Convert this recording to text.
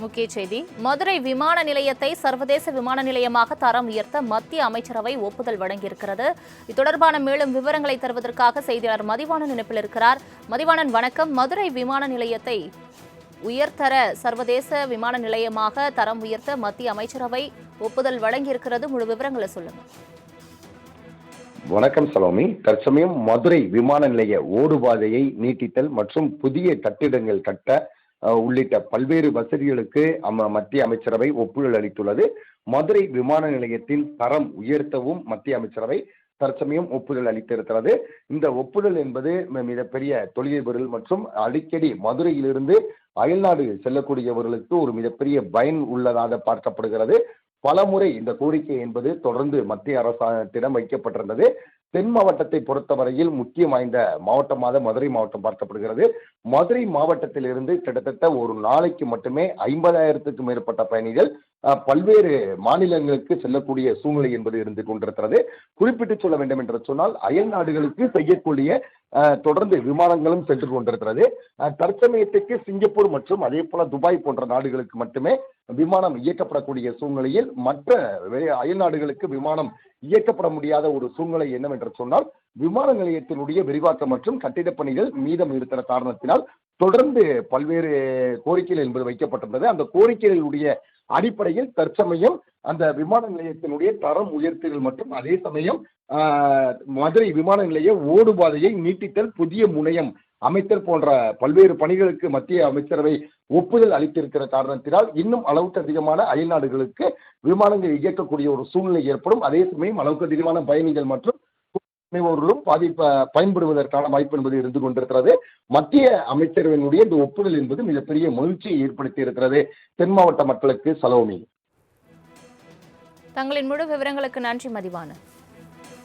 முக்கிய செய்தி. மதுரை விமான நிலையத்தை சர்வதேச விமான நிலையமாக தரம் உயர்த்த மத்திய அமைச்சரவை ஒப்புதல் வழங்கியிருக்கிறது. இது தொடர்பான மேலும் விவரங்களை தருவதற்காக செய்தியாளர் மதிவாணன் இணைப்பில் இருக்கிறார். மதிவாணன், வணக்கம். மதுரை விமான நிலையத்தை உயர்தர சர்வதேச விமான நிலையமாக தரம் உயர்த்த மத்திய அமைச்சரவை ஒப்புதல் வழங்கியிருக்கிறது. முழு விவரங்களை சொல்லுங்க. வணக்கம் சலோமி. தற்சமயம் மதுரை விமான நிலைய ஓடுபாதையை நீட்டித்தல் மற்றும் புதிய கட்டிடங்கள் கட்ட உள்ளிட்ட பல்வேறு வசதிகளுக்கு மத்திய அமைச்சரவை ஒப்புதல் அளித்துள்ளது. மதுரை விமான நிலையத்தின் தரம் உயர்த்தவும் மத்திய அமைச்சரவை தற்சமயம் ஒப்புதல் அளித்திருக்கிறது. இந்த ஒப்புதல் என்பது மிகப்பெரிய தொழிலதிபர்கள் மற்றும் அடிக்கடி மதுரையிலிருந்து அயல்நாடு செல்லக்கூடியவர்களுக்கு ஒரு மிகப்பெரிய பயன் உள்ளதாக பார்க்கப்படுகிறது. பலமுறை இந்த கோரிக்கை என்பது தொடர்ந்து மத்திய அரசாங்கத்திடம் வைக்கப்பட்டிருந்தது. தென் மாவட்டத்தை பொறுத்தவரையில் முக்கியம் வாய்ந்த மாவட்டமாக மதுரை மாவட்டம் பார்க்கப்படுகிறது. மதுரை மாவட்டத்திலிருந்து கிட்டத்தட்ட ஒரு நாளைக்கு மட்டுமே 50,000க்கும் மேற்பட்ட பயணிகள் பல்வேறு மாநிலங்களுக்கு செல்லக்கூடிய சூழ்நிலை என்பது இருந்து கொண்டிருக்கிறது. குறிப்பிட்டு சொல்ல வேண்டும் என்று சொன்னால் அயல் நாடுகளுக்கு செய்யக்கூடிய தொடர்ந்து விமானங்களும் சென்று கொண்டிருக்கிறது. தற்சமயத்துக்கு சிங்கப்பூர் மற்றும் அதே போல துபாய் போன்ற நாடுகளுக்கு மட்டுமே விமானம் இயக்கப்படக்கூடிய சூழ்நிலையில் மற்ற அயல் நாடுகளுக்கு விமானம் இயக்கப்பட முடியாத ஒரு சூழ்நிலை என்னவென்று சொன்னால் விமான நிலையத்தினுடைய விரிவாக்கம் மற்றும் கட்டிடப் பணிகள் மீதம் இருக்கிற காரணத்தினால் தொடர்ந்து பல்வேறு கோரிக்கைகள் என்பது வைக்கப்பட்டிருந்தது. அந்த கோரிக்கைகளுடைய அடிப்படையில் தற்சமயம் அந்த விமான நிலையத்தினுடைய தரம் உயர்த்துதல் மற்றும் அதே சமயம் மதுரை விமான நிலைய ஓடுபாதையை நீட்டித்தல், புதிய முனையம் அமைத்தல் போன்ற பல்வேறு பணிகளுக்கு மத்திய அமைச்சரவை ஒப்புதல் அளித்திருக்கிற காரணத்தினால் இன்னும் அளவுக்கு அதிகமான அயல் நாடுகளுக்கு விமானங்கள் இயக்கக்கூடிய ஒரு சூழ்நிலை ஏற்படும். அதே சமயம் அளவுக்கு அதிகமான பயணிகள் மற்றும் பயன்படுவதற்கான வாய்ப்பு என்பது இருந்து கொண்டிருக்கிறது. மத்திய அமைச்சரவையினுடைய இந்த ஒப்புதல் என்பது மிகப்பெரிய மகிழ்ச்சியை ஏற்படுத்தி இருக்கிறது தென் மாவட்ட மக்களுக்கு. சலோமி, தங்களின் முழு விவரங்களுக்கு நன்றி மதிவாணன்.